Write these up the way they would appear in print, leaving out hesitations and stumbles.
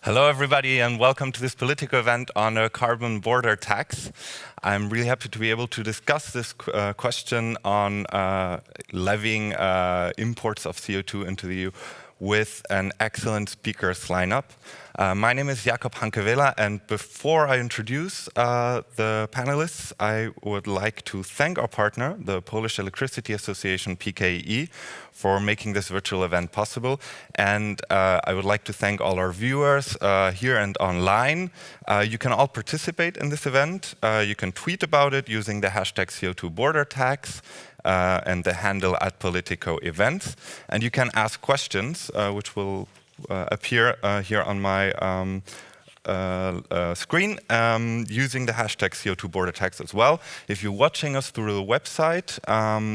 Hello, everybody, and welcome to this Politico event on a carbon border tax. I'm really happy to be able to discuss this question on levying imports of CO2 into the EU with an excellent speakers lineup. My name is Jakob Hankewela, and before I introduce the panelists, I would like to thank our partner, the Polish Electricity Association, PKE, for making this virtual event possible. And I would like to thank all our viewers here and online. You can all participate in this event. You can tweet about it using the hashtag CO2 border tax and the handle @Politico Events. And you can ask questions, which will appear here on my screen using the hashtag CO2 border tax as well. If you're watching us through the website,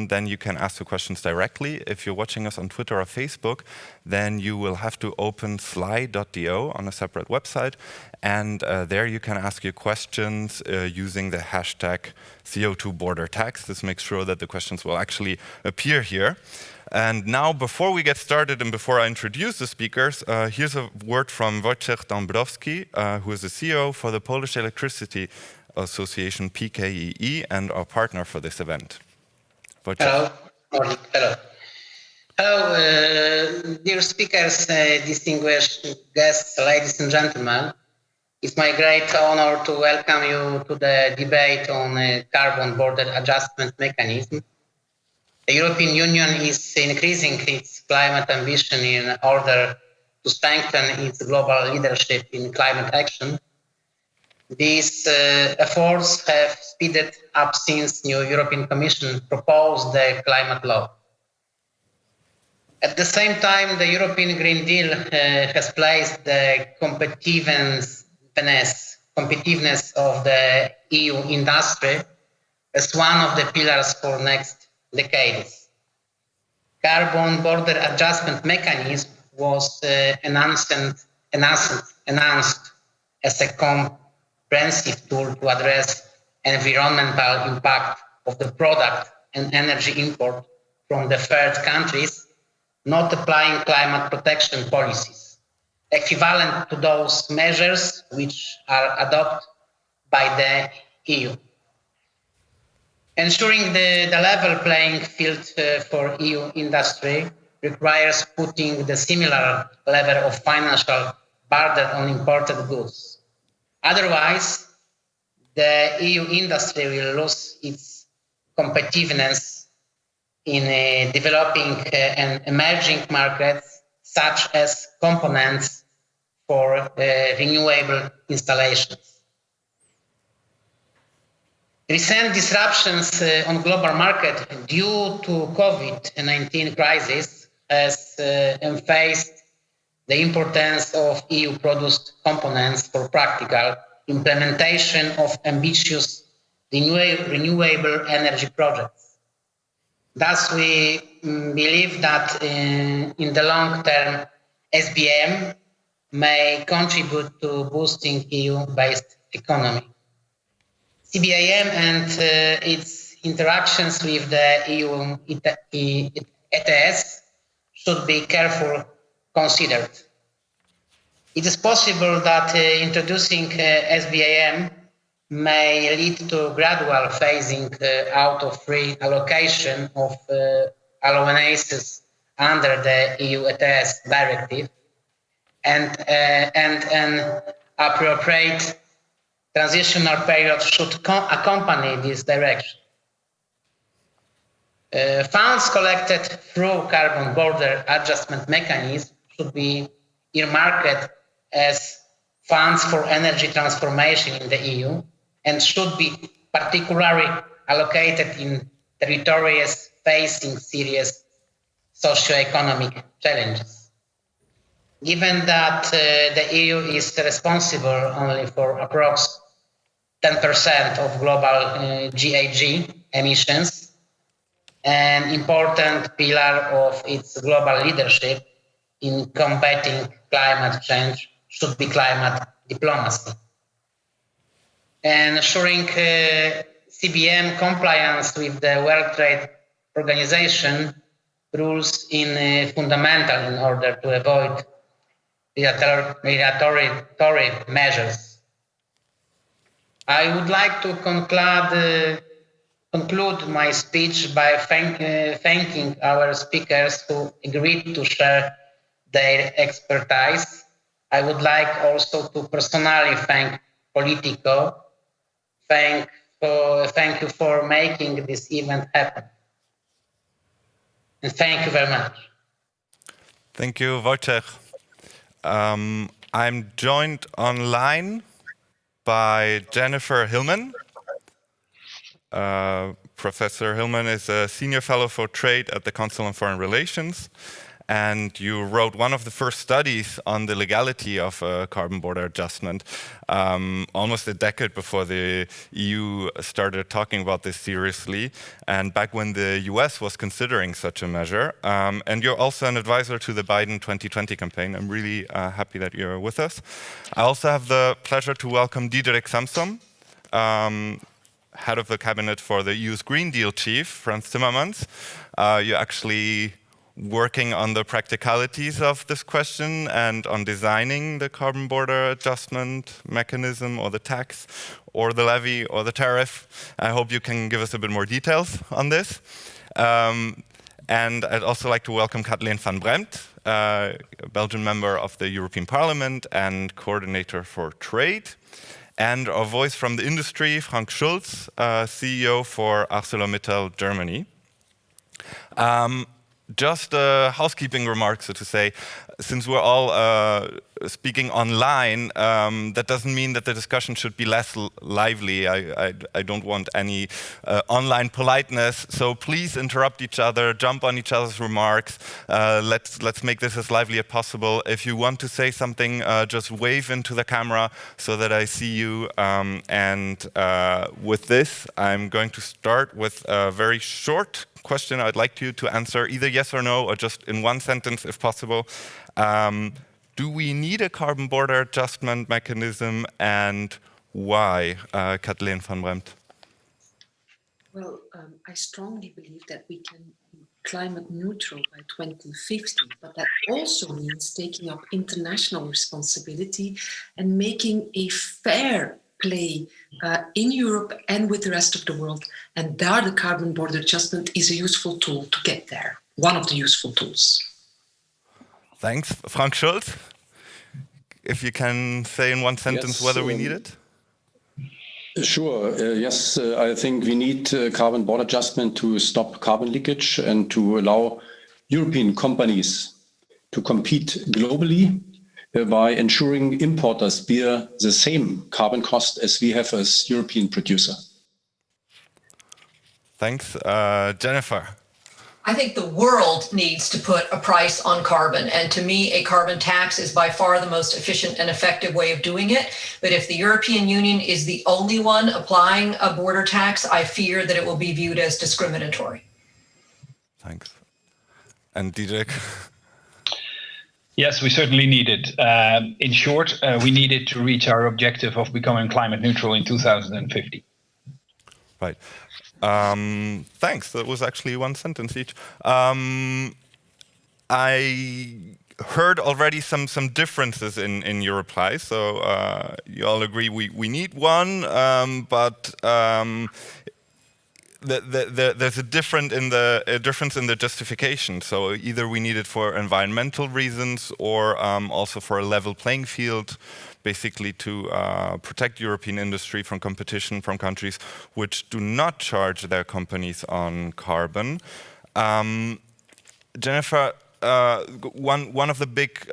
then you can ask the questions directly. If you're watching us on Twitter or Facebook, then you will have to open sly.do on a separate website, and there you can ask your questions using the hashtag CO2 border tax. This makes sure that the questions will actually appear here. And now, before we get started and before I introduce the speakers, here's a word from Wojciech Dąbrowski, who is the CEO for the Polish Electricity Association, PKE, and our partner for this event. Wojciech. Hello. Morning. Hello. Hello, dear speakers, distinguished guests, ladies and gentlemen. It's my great honor to welcome you to the debate on carbon border adjustment mechanism. The European Union is increasing its climate ambition in order to strengthen its global leadership in climate action. These efforts have speeded up since new European Commission proposed the climate law. At the same time, the European Green Deal has placed the competitiveness of the EU industry as one of the pillars for next decades. Carbon border adjustment mechanism was announced as a comprehensive tool to address environmental impact of the product and energy import from the third countries not applying climate protection policies, equivalent to those measures which are adopted by the EU. Ensuring the level playing field for EU industry requires putting the similar level of financial burden on imported goods. Otherwise, the EU industry will lose its competitiveness in developing and emerging markets, such as components for renewable installations. Recent disruptions on global market due to COVID-19 crisis has emphasized the importance of EU-produced components for practical implementation of ambitious renewable energy projects. Thus, we believe that in the long term, SBM may contribute to boosting EU-based economy. CBAM and its interactions with the EU ETS should be carefully considered. It is possible that introducing SBAM may lead to gradual phasing out of free allocation of allowances under the EU ETS directive, and an appropriate transitional period should accompany this direction. Funds collected through carbon border adjustment mechanism should be earmarked as funds for energy transformation in the EU and should be particularly allocated in territories facing serious socio-economic challenges. Given that the EU is responsible only for approximately 10% of global GHG emissions, an important pillar of its global leadership in combating climate change should be climate diplomacy. Ensuring CBM compliance with the World Trade Organization rules is fundamental in order to avoid retaliatory measures. I would like to conclude my speech by thanking our speakers who agreed to share their expertise. I would like also to personally thank Politico. Thank you for making this event happen. And thank you very much. Thank you, Wojciech. I'm joined online by Jennifer Hillman. Professor Hillman is a senior fellow for trade at the Council on Foreign Relations, and you wrote one of the first studies on the legality of carbon border adjustment almost a decade before the EU started talking about this seriously, and back when the US was considering such a measure. And you're also an advisor to the Biden 2020 campaign. I'm really happy that you're with us. I also have the pleasure to welcome Diederik Samsom, head of the cabinet for the EU's Green Deal chief, Frans Timmermans. You're actually working on the practicalities of this question and on designing the carbon border adjustment mechanism or the tax or the levy or the tariff. I hope you can give us a bit more details on this. And I'd also like to welcome Kathleen van Bremt, a Belgian member of the European Parliament and coordinator for trade. And our voice from the industry, Frank Schulz, CEO for ArcelorMittal Germany. Just a housekeeping remark, so to say. Since we're all speaking online, that doesn't mean that the discussion should be less lively. I don't want any online politeness. So please interrupt each other, jump on each other's remarks. Let's make this as lively as possible. If you want to say something, just wave into the camera so that I see you. With this, I'm going to start with a very short question I'd like you to answer, either yes or no, or just in one sentence if possible. Do we need a carbon border adjustment mechanism, and why? Kathleen van Bremt. Well, I strongly believe that we can be climate neutral by 2050, but that also means taking up international responsibility and making a fair play in Europe and with the rest of the world. And there the carbon border adjustment is a useful tool to get there, one of the useful tools. Thanks. Frank Schulz, if you can say in one sentence whether we need it? Sure. Yes, I think we need carbon border adjustment to stop carbon leakage and to allow European companies to compete globally by ensuring importers bear the same carbon cost as we have as European producer. Thanks. Jennifer. I think the world needs to put a price on carbon. And to me, a carbon tax is by far the most efficient and effective way of doing it. But if the European Union is the only one applying a border tax, I fear that it will be viewed as discriminatory. Thanks. And Diederik? Yes, we certainly need it. In short, we need it to reach our objective of becoming climate neutral in 2050. Right. Thanks. That was actually one sentence each. I heard already some differences in your replies. So you all agree we need one, but there's a difference in the justification. So either we need it for environmental reasons or also for a level playing field, basically to protect European industry from competition from countries which do not charge their companies on carbon. Jennifer, one of the big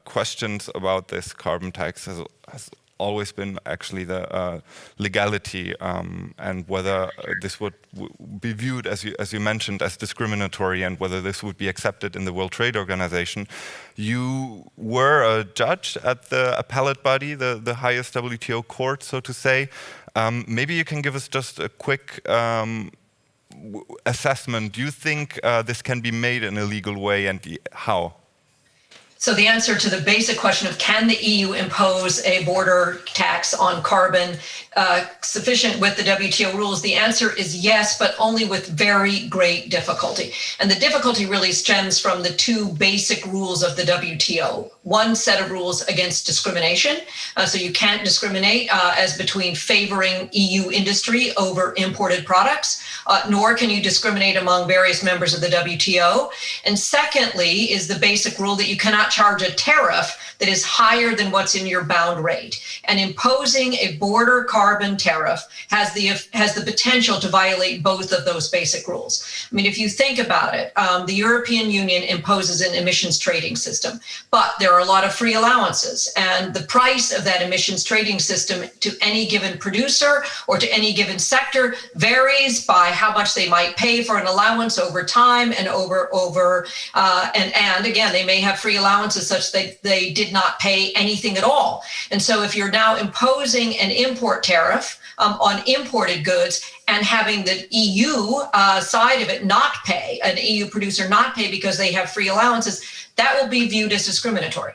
questions about this carbon tax has always been actually the legality and whether this would be viewed, as you mentioned, as discriminatory and whether this would be accepted in the World Trade Organization. You were a judge at the appellate body, the highest WTO court, so to say. Maybe you can give us just a quick assessment. Do you think this can be made in a legal way, and how? So the answer to the basic question of can the EU impose a border tax on carbon sufficient with the WTO rules, the answer is yes, but only with very great difficulty. And the difficulty really stems from the two basic rules of the WTO. One set of rules against discrimination. So you can't discriminate as between favoring EU industry over imported products, nor can you discriminate among various members of the WTO. And secondly is the basic rule that you cannot charge a tariff that is higher than what's in your bound rate. And imposing a border carbon tariff has the potential to violate both of those basic rules. I mean, if you think about it, the European Union imposes an emissions trading system, but there are a lot of free allowances. And the price of that emissions trading system to any given producer or to any given sector varies by how much they might pay for an allowance over time and and again, they may have free allowances such that they did not pay anything at all. And so if you're now imposing an import tariff on imported goods and having the EU side of it not pay, an EU producer not pay because they have free allowances, that will be viewed as discriminatory.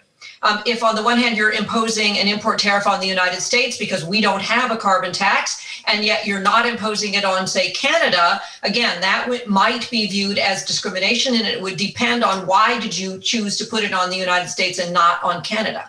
If on the one hand you're imposing an import tariff on the United States because we don't have a carbon tax, and yet you're not imposing it on, say, Canada, again, that might be viewed as discrimination, and it would depend on why did you choose to put it on the United States and not on Canada.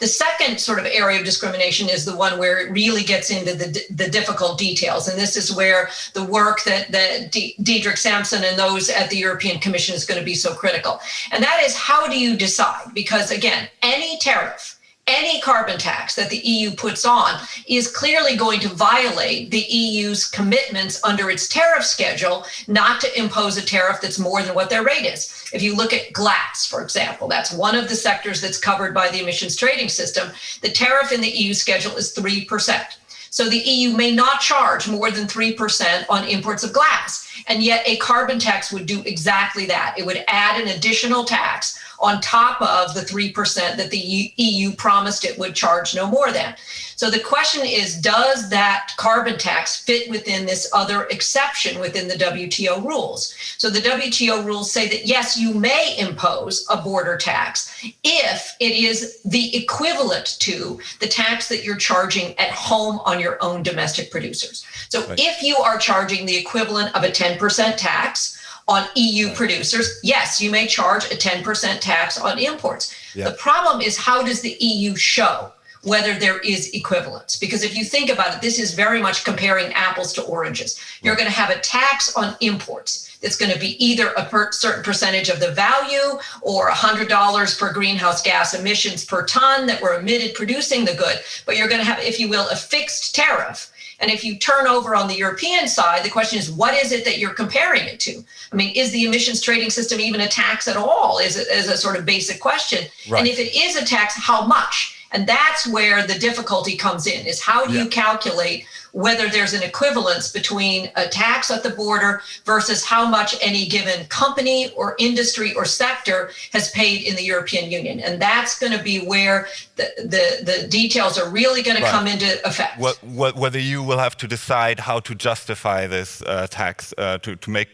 The second sort of area of discrimination is the one where it really gets into the difficult details. And this is where the work that Diederik Samson and those at the European Commission is going to be so critical. And that is, how do you decide? Because again, any tariff, any carbon tax that the EU puts on is clearly going to violate the EU's commitments under its tariff schedule not to impose a tariff that's more than what their rate is. If you look at glass, for example, that's one of the sectors that's covered by the emissions trading system. The tariff in the EU schedule is 3%. So the EU may not charge more than 3% on imports of glass. And yet a carbon tax would do exactly that. It would add an additional tax on top of the 3% that the EU promised it would charge no more than. So the question is, does that carbon tax fit within this other exception within the WTO rules? So the WTO rules say that, yes, you may impose a border tax if it is the equivalent to the tax that you're charging at home on your own domestic producers. So if you are charging the equivalent of a 10% tax on EU producers, yes, you may charge a 10% tax on imports. The problem is, how does the EU show whether there is equivalence? Because if you think about it, this is very much comparing apples to oranges. You're going to have a tax on imports that's going to be either a certain percentage of the value or $100 per greenhouse gas emissions per ton that were emitted producing the good. But you're going to have, if you will, a fixed tariff. And if you turn over on the European side, the question is, what is it that you're comparing it to? I mean, is the emissions trading system even a tax at all? Is a sort of basic question. Right. And if it is a tax, how much? And that's where the difficulty comes in, is how do you calculate whether there's an equivalence between a tax at the border versus how much any given company or industry or sector has paid in the European Union. And that's going to be where the details are really going to come into effect. Whether you will have to decide how to justify this tax to make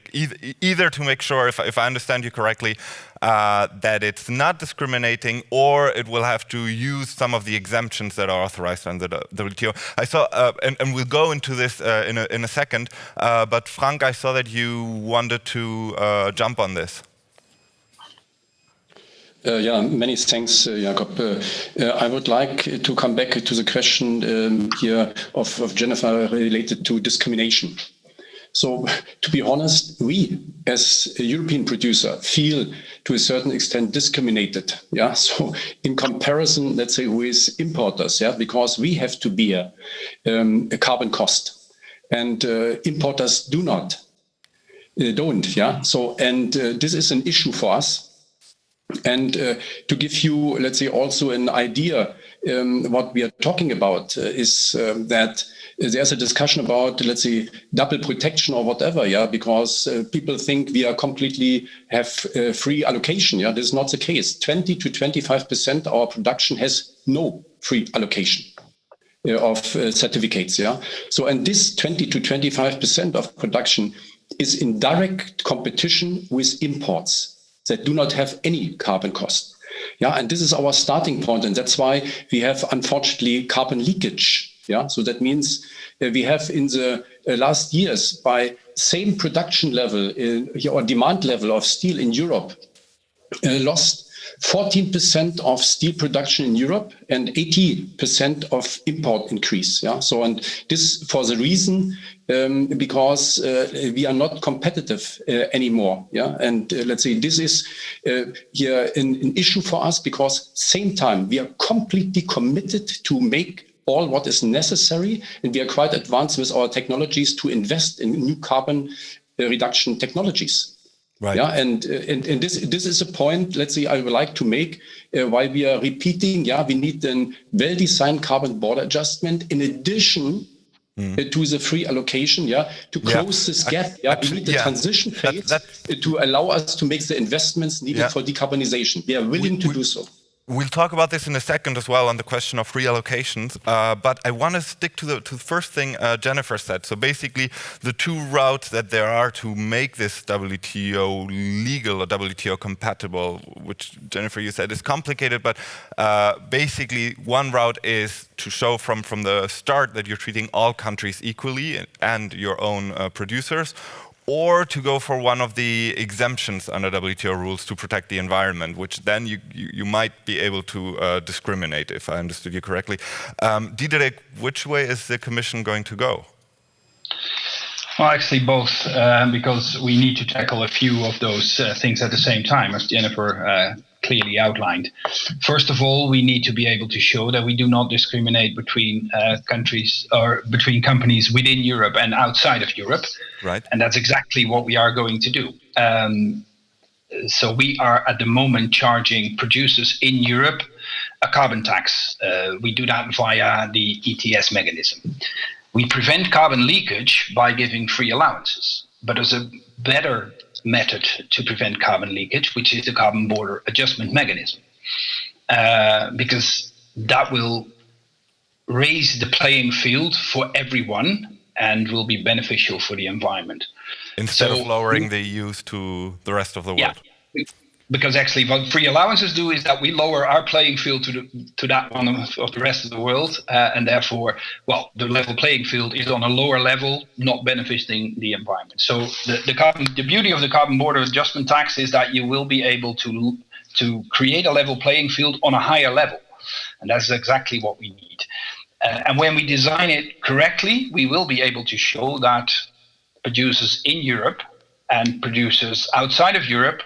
either to make sure, if I understand you correctly, that it's not discriminating, or it will have to use some of the exemptions that are authorized under the WTO. I saw, and we'll go into this in a second, but Frank, I saw that you wanted to jump on this. Yeah, many thanks, Jakob. I would like to come back to the question here of Jennifer related to discrimination. So, to be honest, we as a European producer feel to a certain extent discriminated. Yeah. So, in comparison, let's say, with importers, because we have to bear a carbon cost, and importers don't. Yeah. So, and this is an issue for us. And to give you, let's say, also an idea, what we are talking about is that there's a discussion about, let's say, double protection or whatever, because people think we are completely have free allocation. This is not the case. 20 to 25% of our production has no free allocation of certificates. So, and this 20 to 25% of production is in direct competition with imports that do not have any carbon cost. Yeah, and this is our starting point, and that's why we have, unfortunately, carbon leakage. Yeah, so that means we have in the last years, by same production level or demand level of steel in Europe, lost 14% of steel production in Europe and 80% of import increase. Yeah, so and this for the reason because we are not competitive anymore. Yeah, and let's say this is here an issue for us because same time we are completely committed to make all what is necessary, and we are quite advanced with our technologies to invest in new carbon reduction technologies. Right. Yeah, and this is a point, let's say, I would like to make why we are repeating. Yeah, we need a well-designed carbon border adjustment in addition to the free allocation. Yeah, to close this gap. Yeah, we need the transition phase to allow us to make the investments needed for decarbonization. We are willing to do so. We'll talk about this in a second as well on the question of reallocations, but I want to stick to the first thing Jennifer said. So basically, the two routes that there are to make this WTO legal or WTO compatible, which Jennifer, you said is complicated, but basically one route is to show from the start that you're treating all countries equally and your own producers, or to go for one of the exemptions under WTO rules to protect the environment, which then you might be able to discriminate, if I understood you correctly. Diederik, which way is the Commission going to go? Well, actually both, because we need to tackle a few of those things at the same time, as Jennifer clearly outlined. First of all, we need to be able to show that we do not discriminate between countries or between companies within Europe and outside of Europe. Right. And that's exactly what we are going to do. So we are at the moment charging producers in Europe a carbon tax. We do that via the ETS mechanism. We prevent carbon leakage by giving free allowances, but there's a better method to prevent carbon leakage, which is the carbon border adjustment mechanism, because that will raise the playing field for everyone and will be beneficial for the environment. Instead of lowering the use to the rest of the world. Yeah, because actually what free allowances do is that we lower our playing field to that one of the rest of the world, and therefore, well, the level playing field is on a lower level, not benefiting the environment. So the beauty of the carbon border adjustment tax is that you will be able to create a level playing field on a higher level, and that's exactly what we need. And when we design it correctly, we will be able to show that producers in Europe and producers outside of Europe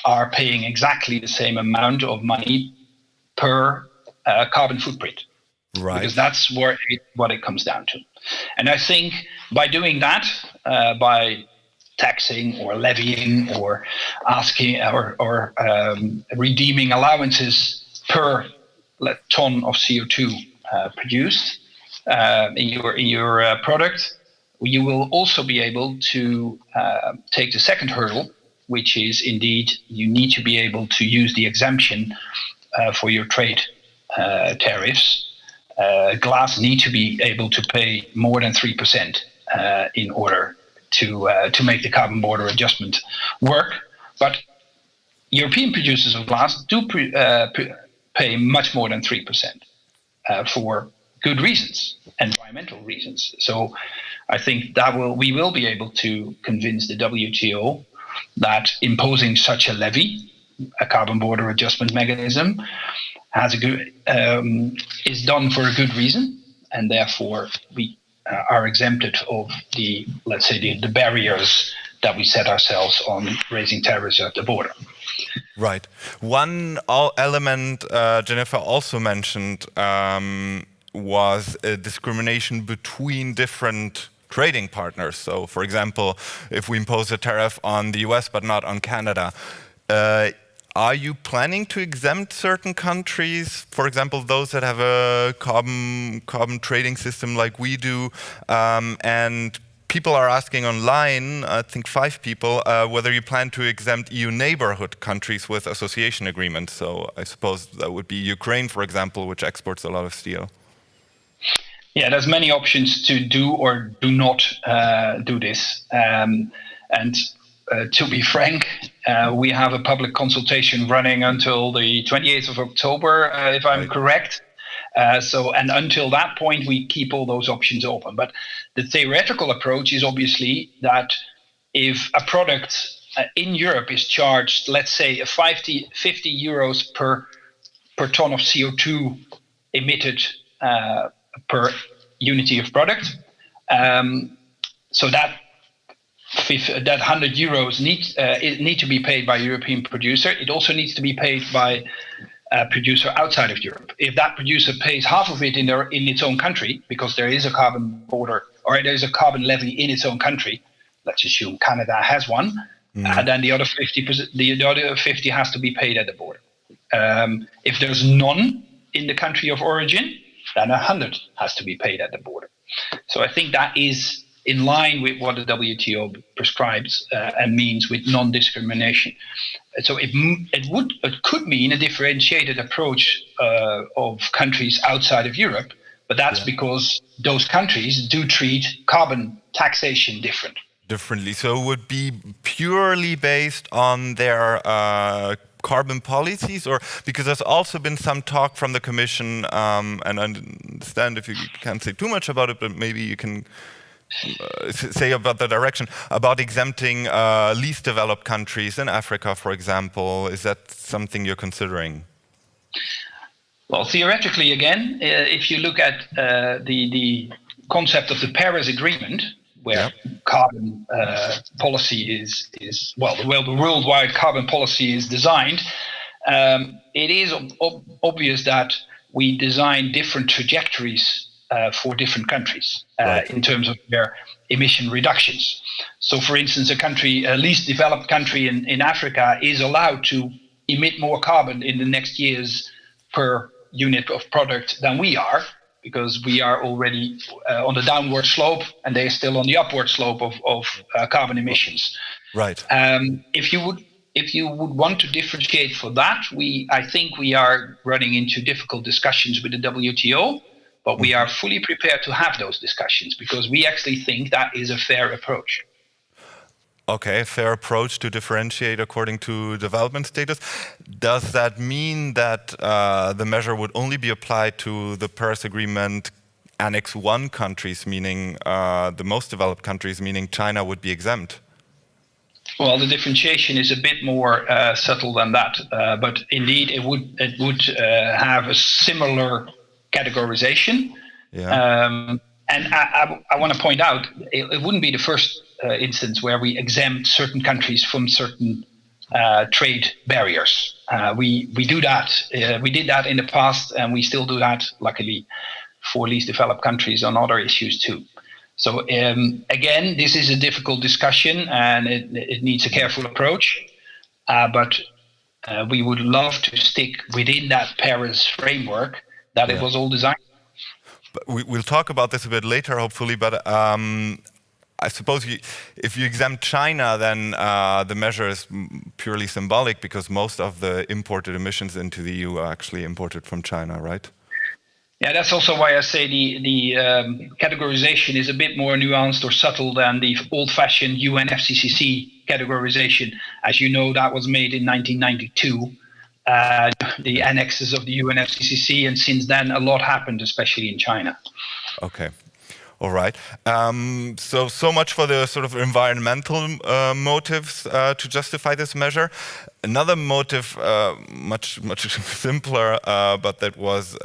are paying exactly the same amount of money per carbon footprint. Right. Because that's what it comes down to. And I think by doing that, by taxing or levying or asking or redeeming allowances per ton of CO2 produced in your product, you will also be able to take the second hurdle, which is indeed you need to be able to use the exemption for your trade tariffs. Glass need to be able to pay more than 3% in order to make the carbon border adjustment work. But European producers of glass do pay much more than 3% for good reasons, environmental reasons. So I think that we will be able to convince the WTO that imposing such a levy, a carbon border adjustment mechanism, is done for a good reason, and therefore we are exempted of the barriers that we set ourselves on raising tariffs at the border. Right. One element Jennifer also mentioned was a discrimination between different trading partners. So, for example, if we impose a tariff on the US but not on Canada, are you planning to exempt certain countries, for example, those that have a carbon trading system like we do? And people are asking online, I think 5 people, whether you plan to exempt EU neighborhood countries with association agreements. So I suppose that would be Ukraine, for example, which exports a lot of steel. Yeah, there's many options to do or do not do this. And to be frank, we have a public consultation running until the 28th of October, if I'm correct. And until that point, we keep all those options open. But the theoretical approach is obviously that if a product in Europe is charged, let's say, 50 euros per ton of CO2 emitted per unity of product, so that 100 euros need to be paid by a European producer. It also needs to be paid by a producer outside of Europe. If that producer pays half of it in its own country, because there is a carbon border or there is a carbon levy in its own country, let's assume Canada has one, then the other 50 has to be paid at the border. If there's none in the country of origin, then 100 has to be paid at the border. So I think that is in line with what the WTO prescribes and means with non-discrimination. So it could mean a differentiated approach of countries outside of Europe, but that's because those countries do treat carbon taxation differently. So it would be purely based on their carbon policies, or because there's also been some talk from the Commission, and I understand if you can't say too much about it, but maybe you can say about the direction, about exempting least developed countries in Africa, for example. Is that something you're considering? Well, theoretically, again, if you look at the concept of the Paris Agreement, where carbon policy is the worldwide carbon policy is designed, it is obvious that we design different trajectories for different countries in terms of their emission reductions. So, for instance, a least developed country in Africa is allowed to emit more carbon in the next years per unit of product than we are, because we are already on the downward slope and they are still on the upward slope of carbon emissions. Right. If you would want to differentiate for that, I think we are running into difficult discussions with the WTO, but we are fully prepared to have those discussions because we actually think that is a fair approach. Okay, fair approach to differentiate according to development status. Does that mean that the measure would only be applied to the Paris Agreement Annex 1 countries, meaning the most developed countries, meaning China would be exempt? Well, the differentiation is a bit more subtle than that, but indeed it would have a similar categorization. And I want to point out, it wouldn't be the first instance where we exempt certain countries from certain trade barriers. We do that. We did that in the past, and we still do that, luckily, for least developed countries on other issues too. So again, this is a difficult discussion, and it needs a careful approach. But we would love to stick within that Paris framework that it was all designed. We'll talk about this a bit later, hopefully, but I suppose if you exempt China, then the measure is purely symbolic because most of the imported emissions into the EU are actually imported from China, right? Yeah, that's also why I say the categorization is a bit more nuanced or subtle than the old-fashioned UNFCCC categorization. As you know, that was made in 1992. The annexes of the UNFCCC, and since then a lot happened, especially in China. Okay, all right. So much for the sort of environmental motives to justify this measure. Another motive, much simpler, but that was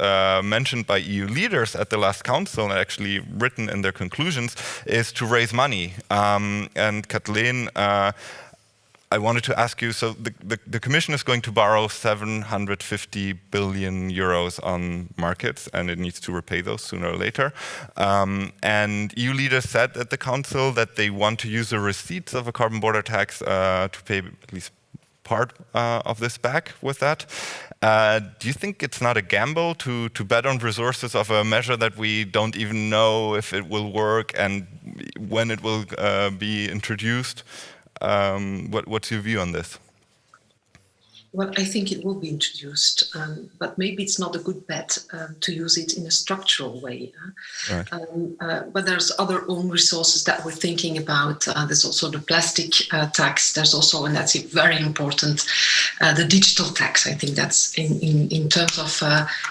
mentioned by EU leaders at the last council and actually written in their conclusions, is to raise money. And Kathleen, I wanted to ask you, so the Commission is going to borrow 750 billion euros on markets, and it needs to repay those sooner or later. And EU leaders said at the Council that they want to use the receipts of a carbon border tax to pay at least part of this back with that. Do you think it's not a gamble to bet on resources of a measure that we don't even know if it will work and when it will be introduced? What's your view on this? Well, I think it will be introduced, but maybe it's not a good bet to use it in a structural way. Right. But there's other own resources that we're thinking about. There's also the plastic tax. There's also, and that's very important, the digital tax. I think that's in terms of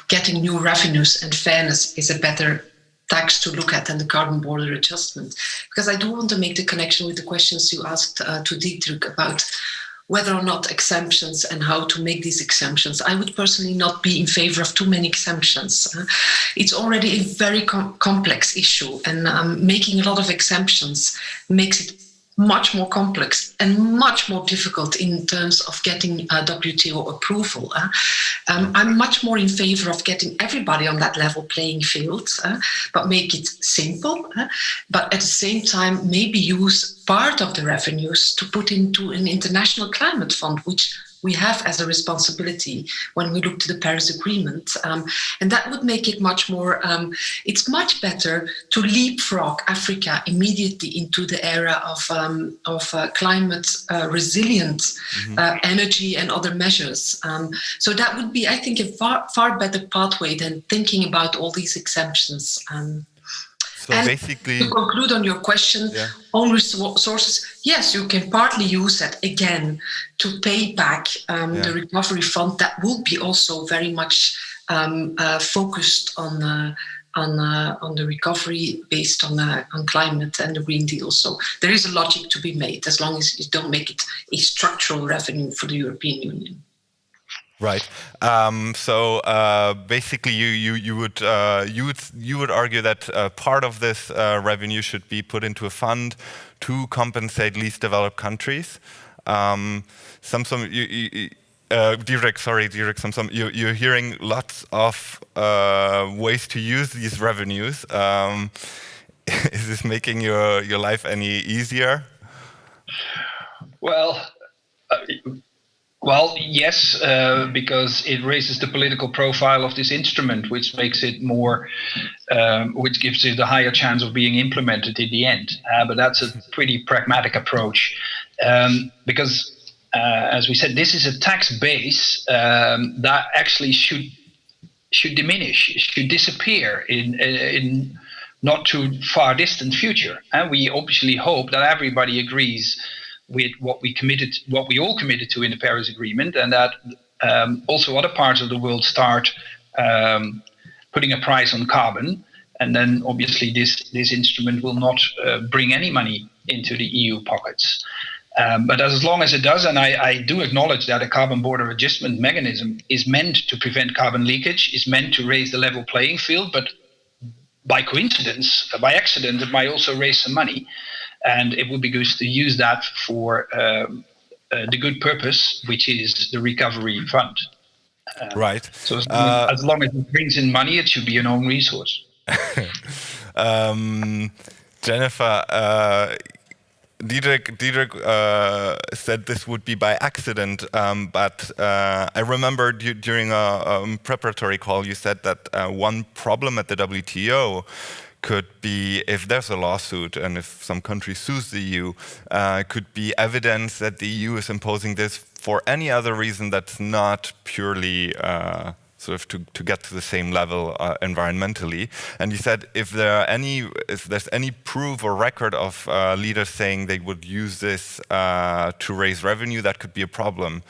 getting new revenues and fairness is a better tax to look at than the carbon border adjustment. Because I do want to make the connection with the questions you asked to Dietrich about whether or not exemptions and how to make these exemptions. I would personally not be in favor of too many exemptions. It's already a very complex issue, and making a lot of exemptions makes it much more complex and much more difficult in terms of getting WTO approval. I'm much more in favor of getting everybody on that level playing field, but make it simple, but at the same time maybe use part of the revenues to put into an international climate fund, which we have as a responsibility when we look to the Paris Agreement. And that would make it much more, it's much better to leapfrog Africa immediately into the era of climate resilient energy and other measures. So that would be, I think, a far better pathway than thinking about all these exemptions. So and basically, to conclude on your question, own resources, yes, you can partly use that again to pay back the recovery fund. That will be also very much focused on the recovery based on climate and the Green Deal. So there is a logic to be made as long as you don't make it a structural revenue for the European Union. Right. So basically, you would argue that part of this revenue should be put into a fund to compensate least developed countries. Dietrich, you're hearing lots of ways to use these revenues. Is this making your life any easier? Well, yes, because it raises the political profile of this instrument, which makes it more, which gives it a higher chance of being implemented in the end. But that's a pretty pragmatic approach, because, as we said, this is a tax base that actually should diminish, should disappear in not too far distant future. And we obviously hope that everybody agrees with what we all committed to in the Paris Agreement, and that also other parts of the world start putting a price on carbon. And then obviously this instrument will not bring any money into the EU pockets. But as long as it does, and I do acknowledge that a carbon border adjustment mechanism is meant to prevent carbon leakage, is meant to raise the level playing field, but by coincidence, by accident, it might also raise some money. And it would be good to use that for the good purpose, which is the recovery fund. Right. So as long as it brings in money, it should be an own resource. Jennifer, Dietrich said this would be by accident, but I remember during a preparatory call you said that one problem at the WTO could be if there's a lawsuit and if some country sues the EU, could be evidence that the EU is imposing this for any other reason that's not purely sort of to get to the same level environmentally. And you said if there's any proof or record of leaders saying they would use this to raise revenue, that could be a problem.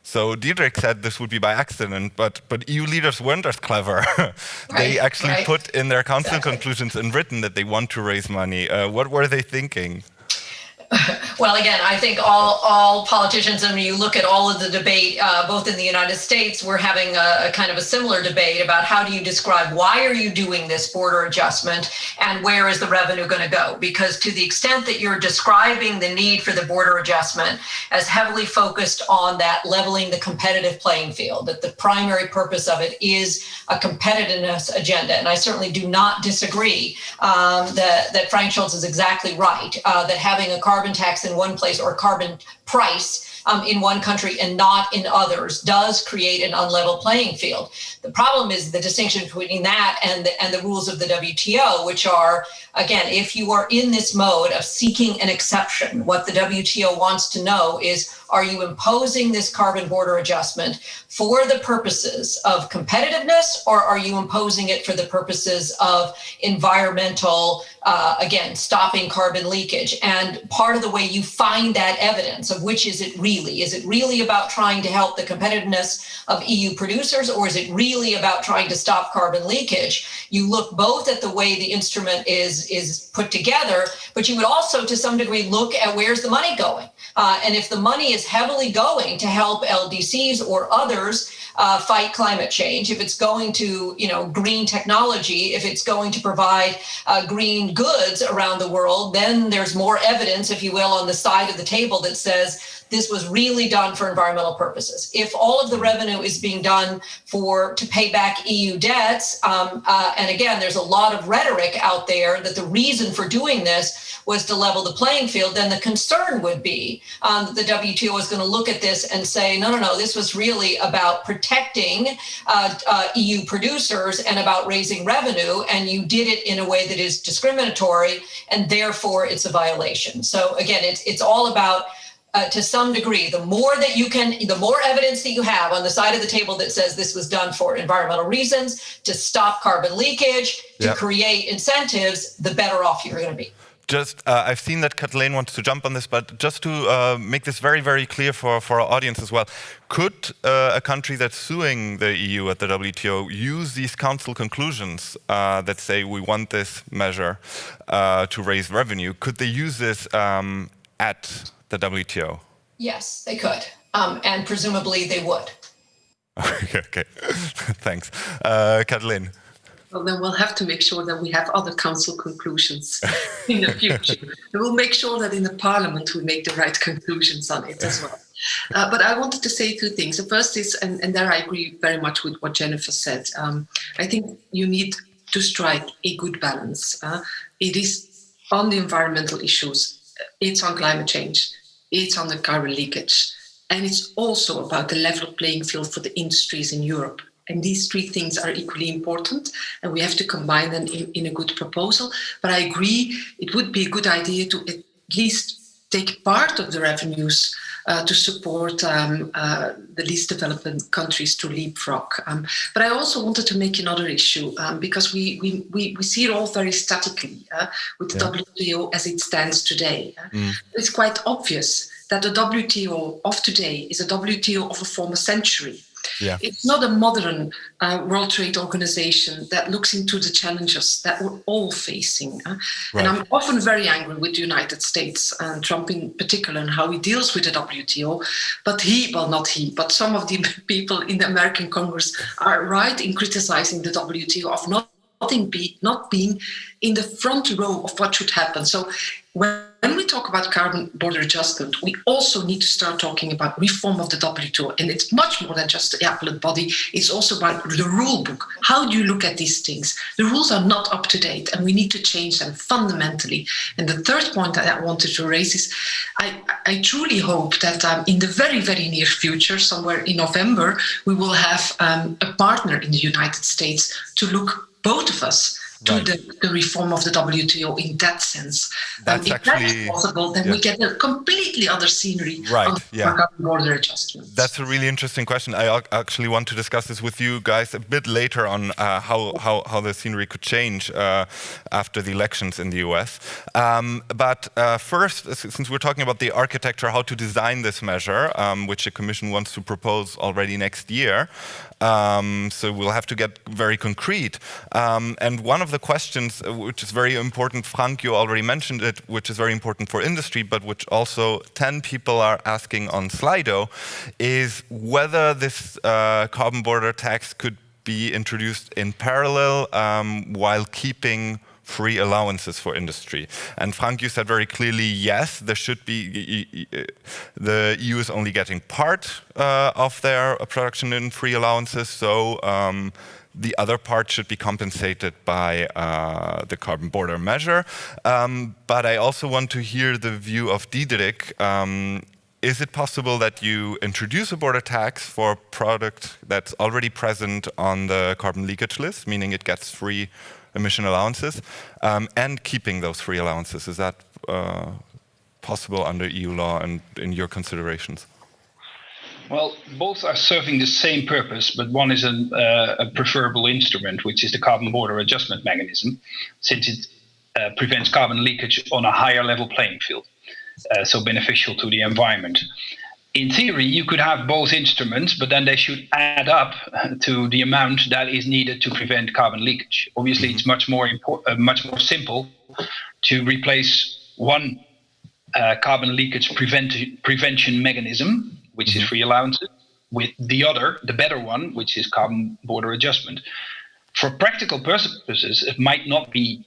So Dietrich said this would be by accident, but EU leaders weren't as clever. They actually put in their council conclusions in written that they want to raise money. What were they thinking? Well, again, I think all politicians, and when you look at all of the debate, both in the United States, we're having a kind of a similar debate about how do you describe why are you doing this border adjustment and where is the revenue going to go? Because to the extent that you're describing the need for the border adjustment as heavily focused on that leveling the competitive playing field, that the primary purpose of it is a competitiveness agenda. And I certainly do not disagree that Frank Schultz is exactly right, that having a carbon tax in one place or carbon price in one country and not in others does create an unlevel playing field. The problem is the distinction between that and the rules of the WTO, which are, again, if you are in this mode of seeking an exception, what the WTO wants to know is, are you imposing this carbon border adjustment for the purposes of competitiveness, or are you imposing it for the purposes of environmental, again, stopping carbon leakage? And part of the way you find that evidence of which is it really? Is it really about trying to help the competitiveness of EU producers, or is it really about trying to stop carbon leakage? You look both at the way the instrument is put together, but you would also, to some degree, look at where's the money going. And if the money is heavily going to help LDCs or others fight climate change, if it's going to, green technology, if it's going to provide green goods around the world, then there's more evidence, if you will, on the side of the table that says this was really done for environmental purposes. If all of the revenue is being done to pay back EU debts, and again, there's a lot of rhetoric out there that the reason for doing this was to level the playing field, then the concern would be that the WTO is going to look at this and say, no, this was really about protecting EU producers and about raising revenue, and you did it in a way that is discriminatory, and therefore it's a violation. So again, it's all about, to some degree, the more evidence that you have on the side of the table that says this was done for environmental reasons, to stop carbon leakage, to create incentives, the better off you're going to be. Just, I've seen that Kathleen wants to jump on this, but just to make this very, very clear for our audience as well, could a country that's suing the EU at the WTO use these council conclusions that say we want this measure to raise revenue? Could they use this at the WTO? Yes, they could, and presumably they would. Okay, thanks. Kathleen? Well, then we'll have to make sure that we have other council conclusions in the future. And we'll make sure that in the Parliament we make the right conclusions on it as well. But I wanted to say two things. The first is, and there I agree very much with what Jennifer said, I think you need to strike a good balance. It is on the environmental issues, it's on climate change, it's on the carbon leakage, and it's also about the level playing field for the industries in Europe. And these three things are equally important, and we have to combine them in a good proposal. But I agree, it would be a good idea to at least take part of the revenues to support the least developed countries to leapfrog. But I also wanted to make another issue, because we see it all very statically with the WTO as it stands today. It's quite obvious that the WTO of today is a WTO of a former century. Yeah. It's not a modern World Trade Organization that looks into the challenges that we're all facing. Right. And I'm often very angry with the United States, and Trump in particular, and how he deals with the WTO. But some of the people in the American Congress are right in criticizing the WTO of not being in the front row of what should happen. So when we talk about carbon border adjustment, we also need to start talking about reform of the WTO. And it's much more than just the appellate body. It's also about the rule book. How do you look at these things? The rules are not up to date, and we need to change them fundamentally. And the third point that I wanted to raise is I truly hope that in the very, very near future, somewhere in November, we will have a partner in the United States to look, both of us, to the reform of the WTO in that sense. That's if that is possible, then we get a completely other scenery on carbon border adjustment. That's a really interesting question. I actually want to discuss this with you guys a bit later on how the scenery could change after the elections in the US. But first, since we're talking about the architecture, how to design this measure, which the Commission wants to propose already next year, so we'll have to get very concrete. And one of the questions, which is very important, Frank, you already mentioned it, which is very important for industry, but which also 10 people are asking on Slido, is whether this carbon border tax could be introduced in parallel while keeping free allowances for industry. And Frank, you said very clearly, yes, there should be, the EU is only getting part of their production in free allowances, so the other part should be compensated by the carbon border measure. But I also want to hear the view of Diederik. is it possible that you introduce a border tax for a product that's already present on the carbon leakage list, meaning it gets free emission allowances, and keeping those free allowances? Is that possible under EU law and in your considerations? Well, both are serving the same purpose, but one is a preferable instrument, which is the carbon border adjustment mechanism, since it prevents carbon leakage on a higher level playing field, so beneficial to the environment. In theory, you could have both instruments, but then they should add up to the amount that is needed to prevent carbon leakage. Obviously, it's much more simple to replace one carbon leakage prevention mechanism, which is free allowances, with the other, the better one, which is carbon border adjustment. For practical purposes, it might not be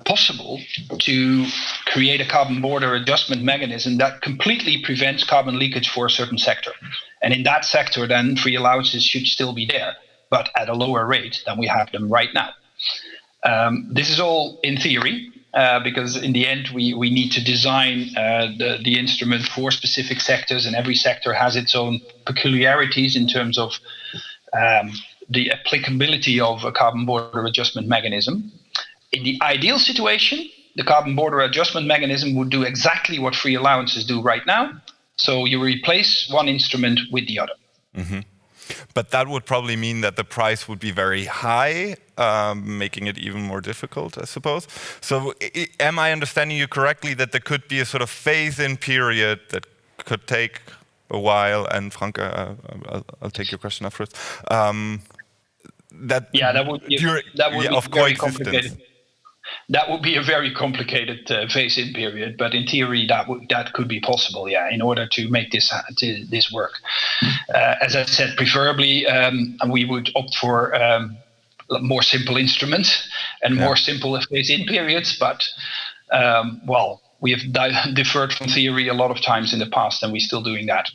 possible to create a carbon border adjustment mechanism that completely prevents carbon leakage for a certain sector. And in that sector, then free allowances should still be there, but at a lower rate than we have them right now. This is all in theory, because in the end, we need to design the instrument for specific sectors, and every sector has its own peculiarities in terms of the applicability of a carbon border adjustment mechanism. In the ideal situation, the carbon border adjustment mechanism would do exactly what free allowances do right now. So you replace one instrument with the other. Mm-hmm. But that would probably mean that the price would be very high, making it even more difficult, I suppose. So am I understanding you correctly that there could be a sort of phase-in period that could take a while? And Frank, I'll take your question afterwards. That would be very complicated. That would be a very complicated phase-in period, but in theory, that could be possible, in order to make this work. As I said, preferably, we would opt for more simple instruments and more simple phase-in periods. But we have deferred from theory a lot of times in the past, and we're still doing that,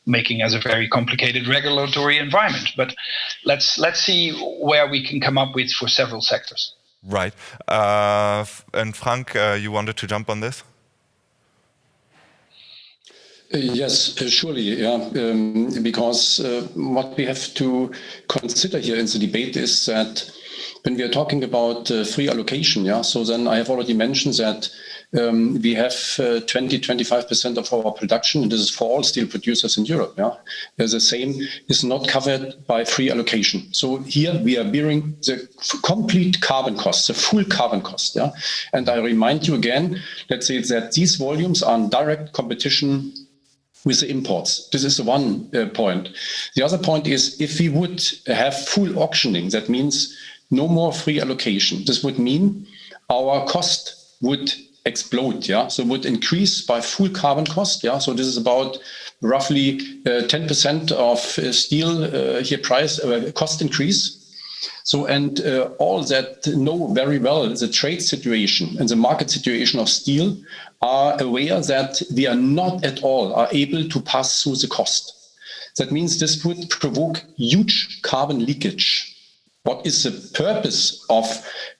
making us a very complicated regulatory environment. But let's see where we can come up with for several sectors. Right. And Frank, you wanted to jump on this? Yes, surely, because what we have to consider here in the debate is that when we are talking about free allocation, so then I have already mentioned that we have 20-25% of our production, and this is for all steel producers in Europe. The same is not covered by free allocation. So here we are bearing the complete carbon cost, the full carbon cost. And I remind you again, let's say that these volumes are in direct competition with the imports. This is the one point. The other point is, if we would have full auctioning, that means no more free allocation. This would mean our cost would explode, so would increase by full carbon cost, so this is about roughly 10% of steel here price cost increase. So, and all that know very well the trade situation and the market situation of steel are aware that we are not at all are able to pass through the cost. That means this would provoke huge carbon leakage. What is the purpose of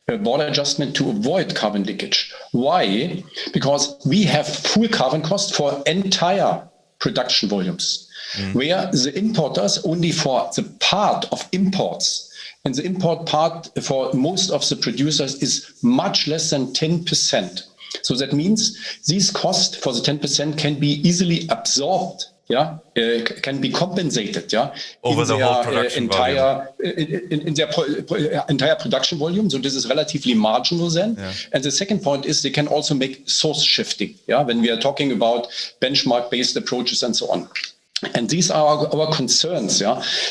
a border adjustment? To avoid carbon leakage. Why? Because we have full carbon cost for entire production volumes, where the importers only for the part of imports, and the import part for most of the producers is much less than 10%. So that means these costs for the 10% can be easily absorbed, can be compensated, over the whole production volume. In their entire production volume. So this is relatively marginal then. And the second point is they can also make source shifting, when we are talking about benchmark-based approaches and so on. And these are our concerns.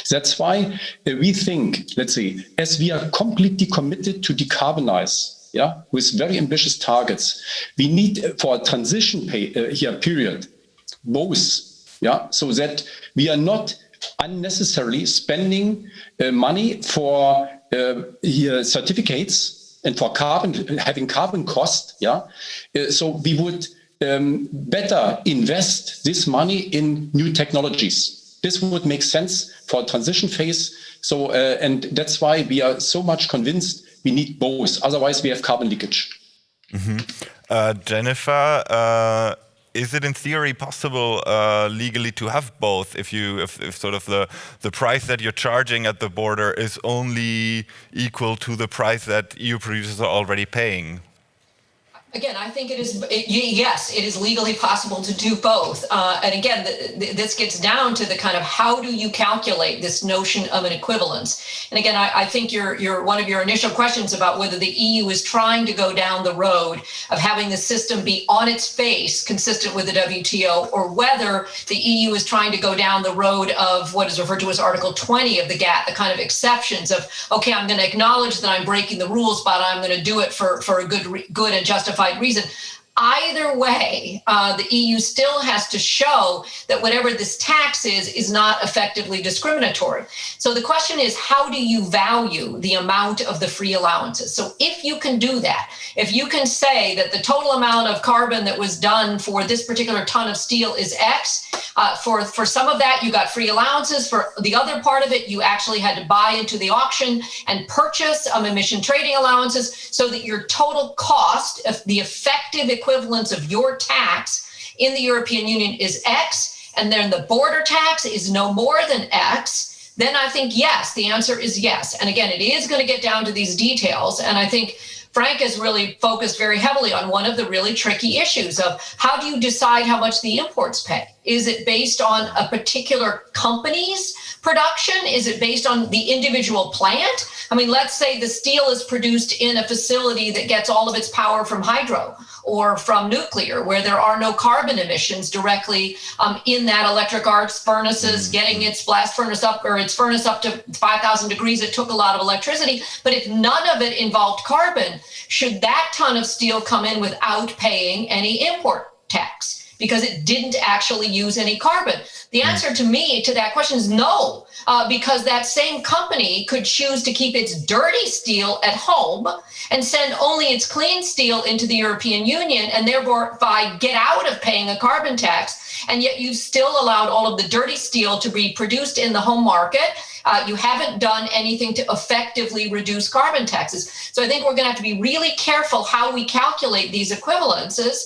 That's why we think, let's say, as we are completely committed to decarbonize, with very ambitious targets, we need for a transition period both, so that we are not unnecessarily spending money for certificates and for having carbon cost. So we would better invest this money in new technologies. This would make sense for a transition phase. So, and that's why we are so much convinced we need both. Otherwise, we have carbon leakage. Jennifer, is it in theory possible legally to have both if sort of the price that you're charging at the border is only equal to the price that EU producers are already paying? Again, I think yes, it is legally possible to do both. And again, this gets down to the kind of how do you calculate this notion of an equivalence? And again, I think one of your initial questions about whether the EU is trying to go down the road of having the system be on its face consistent with the WTO, or whether the EU is trying to go down the road of what is referred to as Article 20 of the GATT, the kind of exceptions of, okay, I'm going to acknowledge that I'm breaking the rules, but I'm going to do it for a good and justified reason. Either way, the EU still has to show that whatever this tax is not effectively discriminatory. So the question is, how do you value the amount of the free allowances? So if you can do that, if you can say that the total amount of carbon that was done for this particular ton of steel is X, for some of that you got free allowances, for the other part of it you actually had to buy into the auction and purchase emission trading allowances, so that your total cost of the effective equivalence of your tax in the European Union is X, and then the border tax is no more than X, then I think yes, the answer is yes. And again, it is going to get down to these details, and I think Frank has really focused very heavily on one of the really tricky issues of how do you decide how much the imports pay? Is it based on a particular company's production? Is it based on the individual plant? I mean, let's say the steel is produced in a facility that gets all of its power from hydro or from nuclear, where there are no carbon emissions directly in that electric arc furnaces, getting its blast furnace up or its furnace up to 5,000 degrees. It took a lot of electricity, but if none of it involved carbon, should that ton of steel come in without paying any import tax because it didn't actually use any carbon? The answer to me to that question is no, because that same company could choose to keep its dirty steel at home and send only its clean steel into the European Union, and thereby get out of paying a carbon tax. And yet you've still allowed all of the dirty steel to be produced in the home market. You haven't done anything to effectively reduce carbon taxes. So I think we're going to have to be really careful how we calculate these equivalences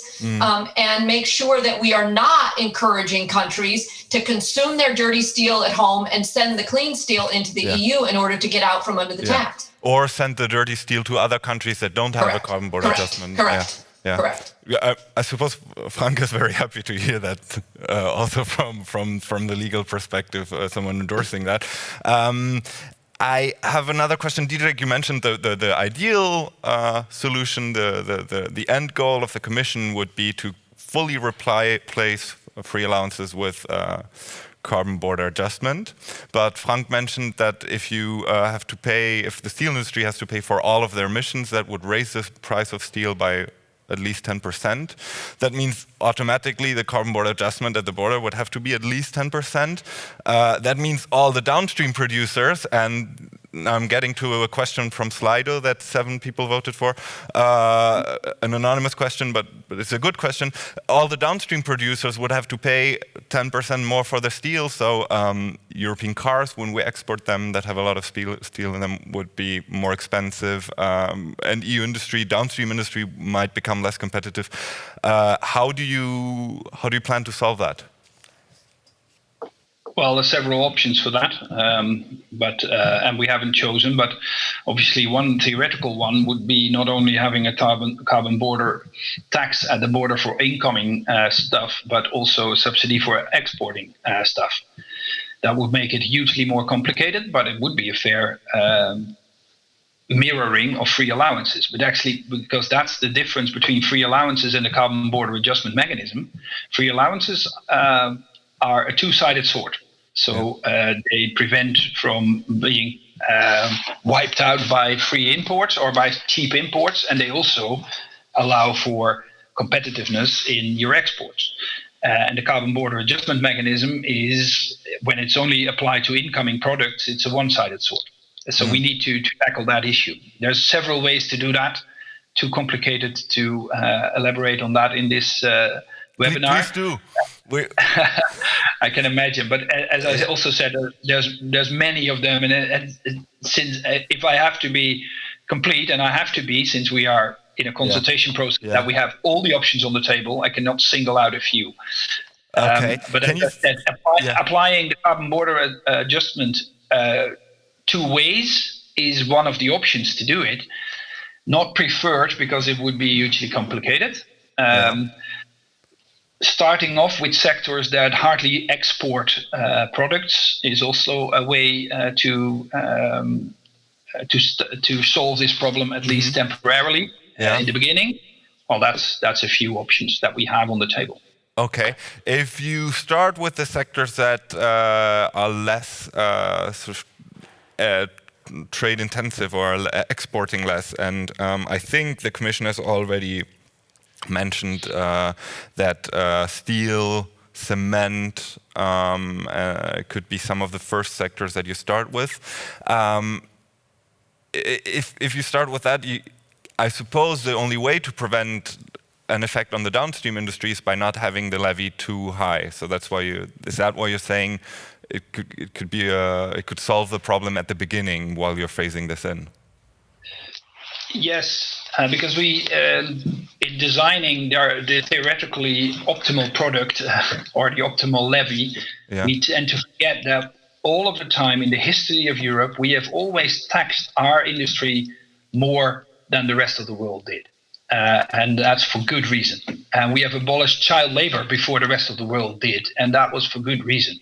and make sure that we are not encouraging countries to consume their dirty steel at home and send the clean steel into the EU in order to get out from under the tax. Or send the dirty steel to other countries that don't have a carbon border adjustment. Correct. Yeah. Correct. I suppose Frank is very happy to hear that, also from the legal perspective, someone endorsing that. I have another question. Diederik, you mentioned the ideal solution, the end goal of the Commission would be to fully replace free allowances with carbon border adjustment. But Frank mentioned that if you if the steel industry has to pay for all of their emissions, that would raise the price of steel by at least 10%. That means automatically the carbon border adjustment at the border would have to be at least 10%. That means all the downstream producers, and I'm getting to a question from Slido that 7 people voted for, an anonymous question, but it's a good question. All the downstream producers would have to pay 10% more for the steel, so European cars, when we export them, that have a lot of steel in them, would be more expensive, and EU industry, downstream industry, might become less competitive. How do you plan to solve that? Well, there's several options for that, and we haven't chosen. But obviously, one theoretical one would be not only having a carbon border tax at the border for incoming stuff, but also a subsidy for exporting stuff. That would make it hugely more complicated, but it would be a fair mirroring of free allowances. But actually, because that's the difference between free allowances and the carbon border adjustment mechanism, free allowances are a two-sided sword. So they prevent from being wiped out by free imports or by cheap imports, and they also allow for competitiveness in your exports. And the carbon border adjustment mechanism is, when it's only applied to incoming products, it's a one-sided sword. So we need to tackle that issue. There's several ways to do that. Too complicated to elaborate on that in this webinar. Please do. I can imagine, but as I also said, there's many of them, and since if I have to be complete, and I have to be, since we are in a consultation process that we have all the options on the table. I cannot single out a few. Okay. But applying the carbon border adjustment 2 ways is one of the options to do it. Not preferred because it would be hugely complicated. Starting off with sectors that hardly export products is also a way to solve this problem, at least temporarily in the beginning. Well, that's a few options that we have on the table. Okay, if you start with the sectors that are less trade intensive or exporting less, and I think the Commission has already mentioned that steel, cement could be some of the first sectors that you start with. If you start with that, I suppose the only way to prevent an effect on the downstream industry is by not having the levy too high. So that's why is that why you're saying it could solve the problem at the beginning while you're phasing this in? Yes, because we in designing the theoretically optimal product or the optimal levy, we tend to forget that all of the time in the history of Europe, we have always taxed our industry more than the rest of the world did. And that's for good reason. And we have abolished child labor before the rest of the world did, and that was for good reason.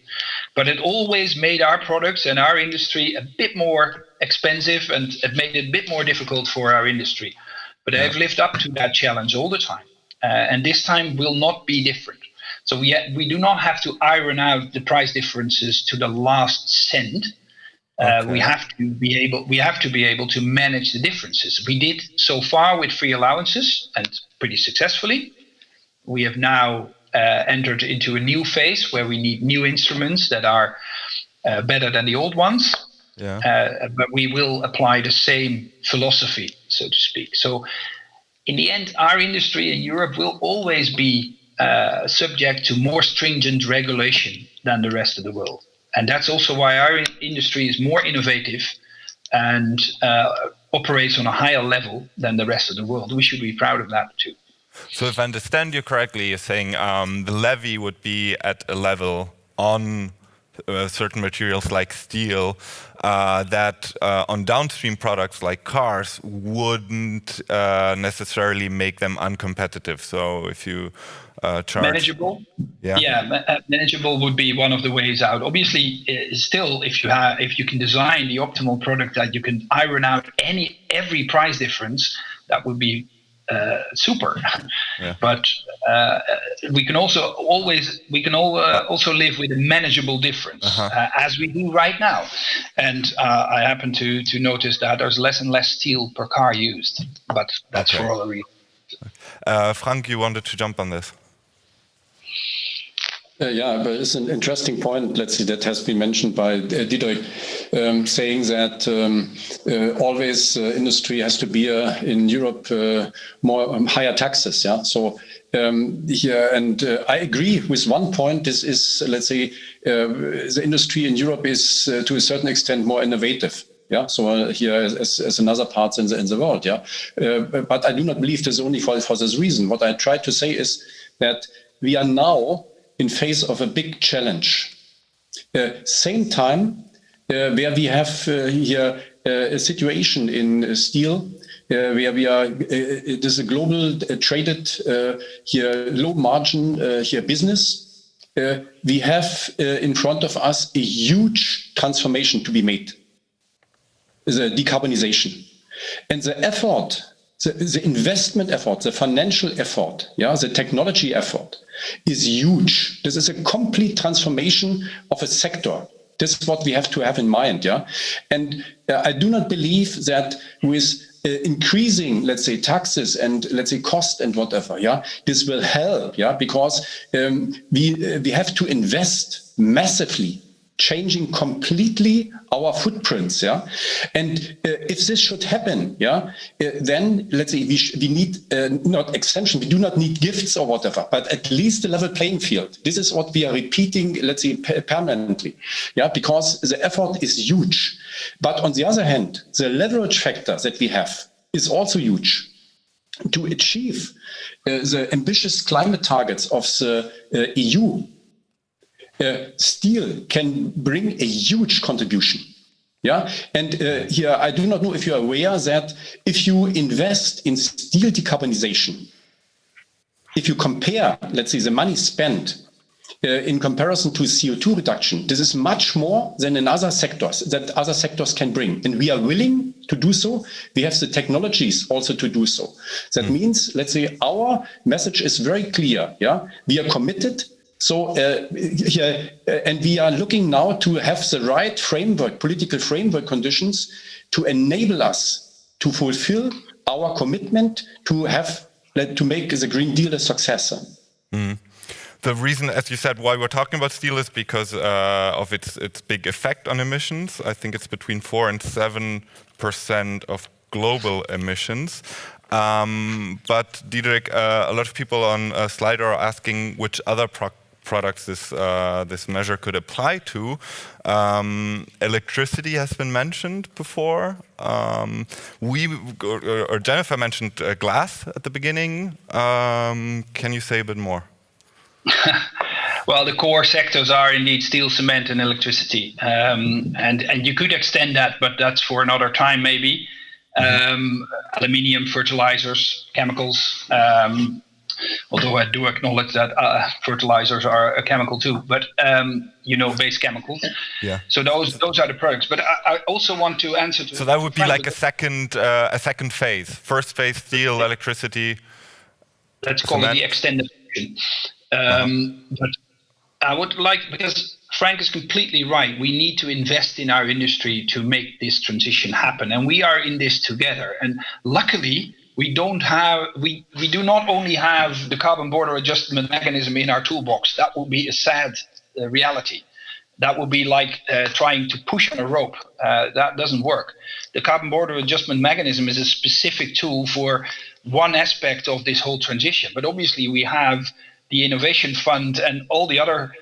But it always made our products and our industry a bit more expensive, and it made it a bit more difficult for our industry. But they've lived up to that challenge all the time. And this time will not be different. So we do not have to iron out the price differences to the last cent. We have to be able to manage the differences. We did so far with free allowances, and pretty successfully. We have now entered into a new phase where we need new instruments that are better than the old ones. But we will apply the same philosophy, so to speak. So in the end, our industry in Europe will always be subject to more stringent regulation than the rest of the world. And that's also why our industry is more innovative and operates on a higher level than the rest of the world. We should be proud of that too. So if I understand you correctly, you're saying the levy would be at a level on certain materials like steel that on downstream products like cars wouldn't necessarily make them uncompetitive. So if you charge manageable, manageable would be one of the ways out. Obviously, still, if you can design the optimal product that you can iron out every price difference, that would be super. But we can also live with a manageable difference, as we do right now. And I happen to notice that there's less and less steel per car used, but that's for other reasons. Frank, you wanted to jump on this? But it's an interesting point, let's see, that has been mentioned by Diederik, saying that always industry has to bear in Europe more higher taxes. So here, and I agree with one point. This is, let's say, the industry in Europe is to a certain extent more innovative. So here as another parts in the world. But I do not believe this only for this reason. What I try to say is that we are now in face of a big challenge. Same time, where we have here a situation in steel, where we are, it is a global traded here low margin here business. We have in front of us a huge transformation to be made, the decarbonization, and the effort. The investment effort, the financial effort, the technology effort is huge. This is a complete transformation of a sector. This is what we have to have in mind. And I do not believe that with increasing, let's say, taxes and let's say cost and whatever, this will help, because we have to invest massively, changing completely our footprints, and if this should happen, then let's say we need not exemption. We do not need gifts or whatever, but at least a level playing field. This is what we are repeating, let's say, permanently, because the effort is huge. But on the other hand, the leverage factor that we have is also huge. to achieve the ambitious climate targets of the EU, steel can bring a huge contribution. Yeah, and here I do not know if you are aware that if you invest in steel decarbonization, if you compare, let's say, the money spent in comparison to CO2 reduction, this is much more than in other sectors that other sectors can bring. And we are willing to do so. We have the technologies also to do so. That means, let's say, our message is very clear. Yeah, we are committed. So and we are looking now to have the right framework, political framework conditions to enable us to fulfill our commitment to make the Green Deal a success. The reason, as you said, why we're talking about steel is because of its big effect on emissions. I think it's between 4 and 7% of global emissions. But Diederik, a lot of people on Slido are asking which other products this measure could apply to. Electricity has been mentioned before. Jennifer mentioned glass at the beginning. Can you say a bit more? Well, the core sectors are indeed steel, cement, and electricity, and you could extend that, but that's for another time maybe. Aluminium, fertilizers, chemicals. Although I do acknowledge that fertilizers are a chemical too, but base chemicals. Yeah. So those are the products. But I also want to answer to. So that would be like a second phase. First phase, steel, electricity. Let's call it the extended version. But I would like, because Frank is completely right, we need to invest in our industry to make this transition happen, and we are in this together. And luckily, we do not only have the carbon border adjustment mechanism in our toolbox. That would be a sad reality. That would be like trying to push on a rope. That doesn't work. The carbon border adjustment mechanism is a specific tool for one aspect of this whole transition. But obviously we have the Innovation Fund and all the other,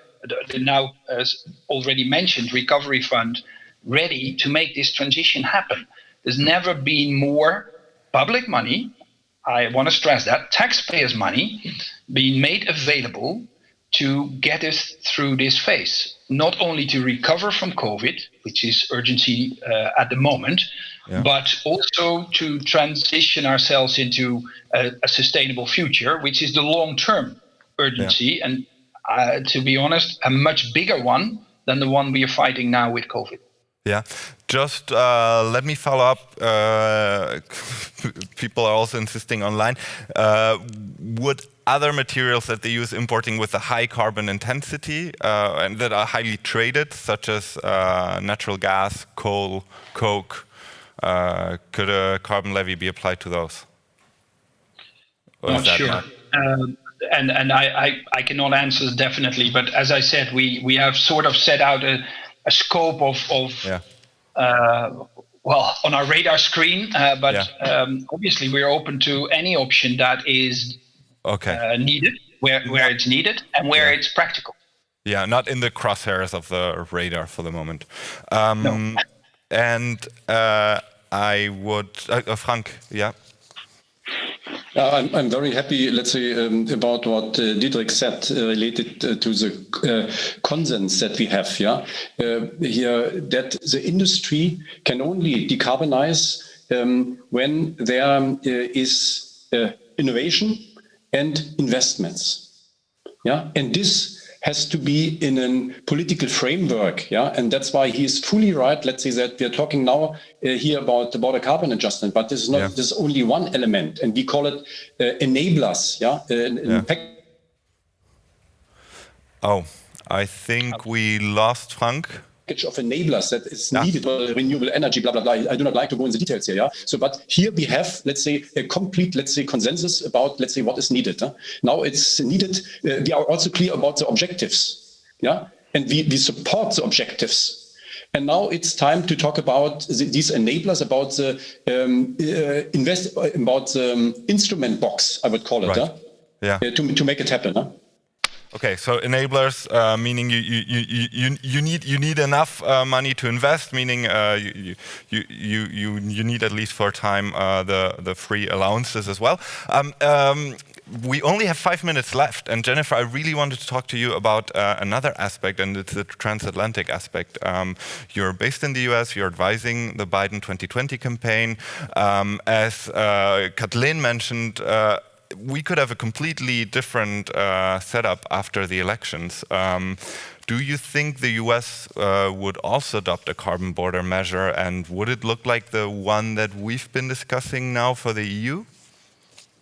now as already mentioned, Recovery Fund, ready to make this transition happen. There's never been more public money, I want to stress that, taxpayers' money being made available to get us through this phase. Not only to recover from COVID, which is urgency at the moment, but also to transition ourselves into a sustainable future, which is the long-term urgency, and to be honest, a much bigger one than the one we are fighting now with COVID. Yeah, just let me follow up. People are also insisting online. Would other materials that they use importing with a high carbon intensity and that are highly traded, such as natural gas, coal, coke, could a carbon levy be applied to those? Not sure. And I cannot answer definitely, but as I said, we have sort of set out a scope of on our radar screen, but obviously we're open to any option that is needed, where it's needed and where it's practical. Yeah, not in the crosshairs of the radar for the moment. No. And I would, Frank, I'm very happy, let's say, about what Diederik said related to the consens that we have here, that the industry can only decarbonize when there is innovation and investments. Yeah, and this has to be in a political framework, and that's why he is fully right. Let's say that we are talking now here about the border carbon adjustment, but this is not this is only one element, and we call it enablers. I think we lost Frank. Of enablers that is needed for renewable energy, blah, blah, blah. I do not like to go into the details here. So, but here we have, let's say, a complete, let's say, consensus about, let's say, what is needed. Now it's needed. We are also clear about the objectives. And we support the objectives. And now it's time to talk about these enablers, about the instrument box, I would call it, to make it happen. Okay, so enablers, meaning you need enough money to invest, meaning you need at least for a time the free allowances as well. We only have 5 minutes left, and Jennifer, I really wanted to talk to you about another aspect, and it's the transatlantic aspect. You're based in the US, you're advising the Biden 2020 campaign. As Kathleen mentioned, we could have a completely different setup after the elections. Do you think the US would also adopt a carbon border measure, and would it look like the one that we've been discussing now for the EU?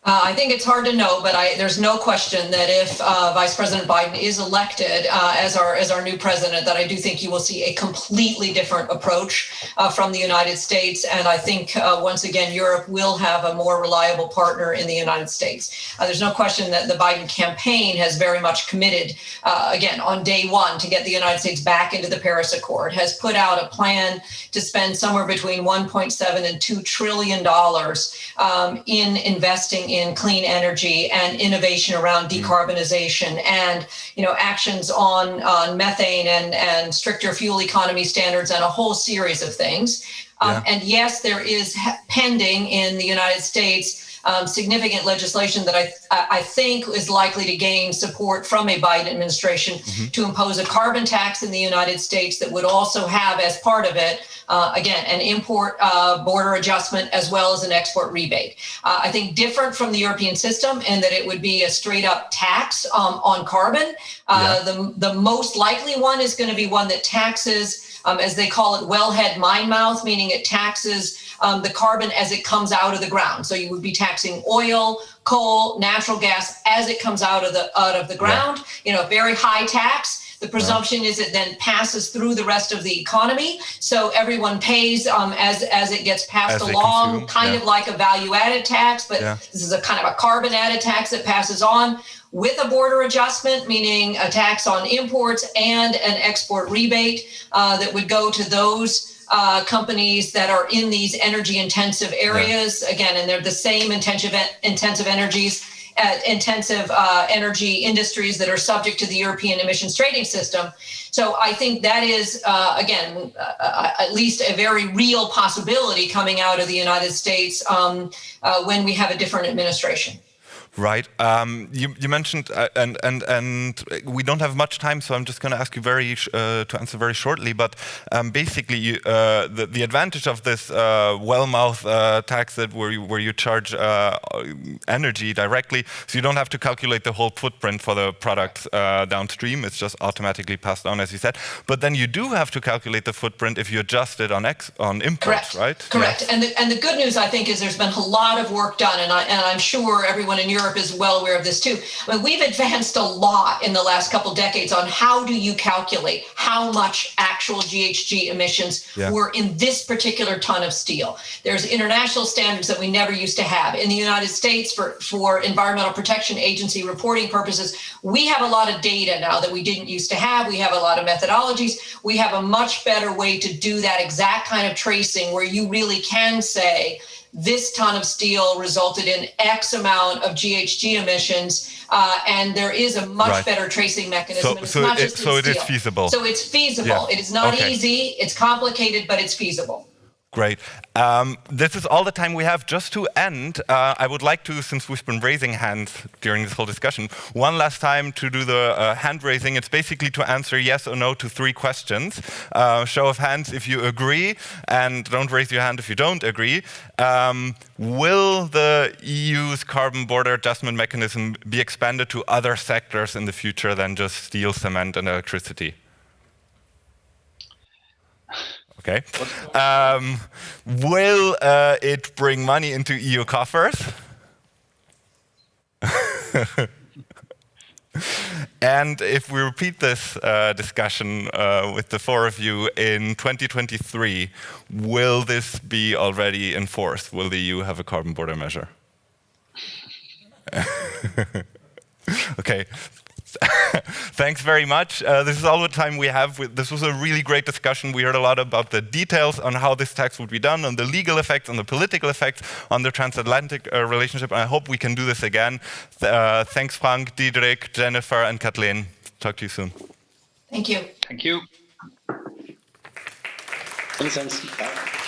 I think it's hard to know, but there's no question that if Vice President Biden is elected as our new president, that I do think you will see a completely different approach from the United States. And I think, once again, Europe will have a more reliable partner in the United States. There's no question that the Biden campaign has very much committed, again, on day one to get the United States back into the Paris Accord, has put out a plan to spend somewhere between $1.7 and $2 trillion in investing in clean energy and innovation around decarbonization, and actions on methane and stricter fuel economy standards, and a whole series of things. And yes, there is pending in the United States significant legislation that I think is likely to gain support from a Biden administration to impose a carbon tax in the United States that would also have as part of it, again, an import border adjustment as well as an export rebate. I think different from the European system in that it would be a straight up tax on carbon. The most likely one is going to be one that taxes, as they call it, wellhead mine mouth, meaning it taxes the carbon as it comes out of the ground. So you would be taxing oil, coal, natural gas as it comes out of the ground. Very high tax. The presumption is it then passes through the rest of the economy, so everyone pays as it gets passed along, kind of like a value-added tax, but this is a kind of a carbon-added tax that passes on with a border adjustment, meaning a tax on imports and an export rebate that would go to those companies that are in these energy-intensive areas. Again, and they're the same intensive energy industries that are subject to the European emissions trading system. So I think that is, again, at least a very real possibility coming out of the United States when we have a different administration. Right. You mentioned, and we don't have much time, so I'm just going to ask you to answer very shortly. But basically, the advantage of this well-mouth tax that where you charge energy directly, so you don't have to calculate the whole footprint for the product downstream. It's just automatically passed on, as you said. But then you do have to calculate the footprint if you adjust it on imports, right? Correct. Yeah. And the good news, I think, is there's been a lot of work done, and I'm sure everyone in Europe is well aware of this too. I mean, we've advanced a lot in the last couple decades on how do you calculate how much actual GHG emissions were in this particular ton of steel. There's international standards that we never used to have. In the United States, for Environmental Protection Agency reporting purposes, we have a lot of data now that we didn't used to have. We have a lot of methodologies. We have a much better way to do that exact kind of tracing where you really can say, this ton of steel resulted in X amount of GHG emissions, and there is a much better tracing mechanism. So it is feasible. So it's feasible. It is not easy. It's complicated, but it's feasible. Great. This is all the time we have. Just to end, I would like to, since we've been raising hands during this whole discussion, one last time to do the hand raising. It's basically to answer yes or no to 3 questions. Show of hands if you agree, and don't raise your hand if you don't agree. Will the EU's carbon border adjustment mechanism be expanded to other sectors in the future than just steel, cement, and electricity? Okay. Will it bring money into EU coffers? And if we repeat this discussion with the 4 of you in 2023, will this be already enforced? Will the EU have a carbon border measure? Okay. Thanks very much. This is all the time we have. This was a really great discussion. We heard a lot about the details on how this tax would be done, on the legal effects, on the political effects, on the transatlantic relationship. And I hope we can do this again. Thanks, Frank, Diederik, Jennifer, and Kathleen. Talk to you soon. Thank you. Thank you. Many thanks. Bye.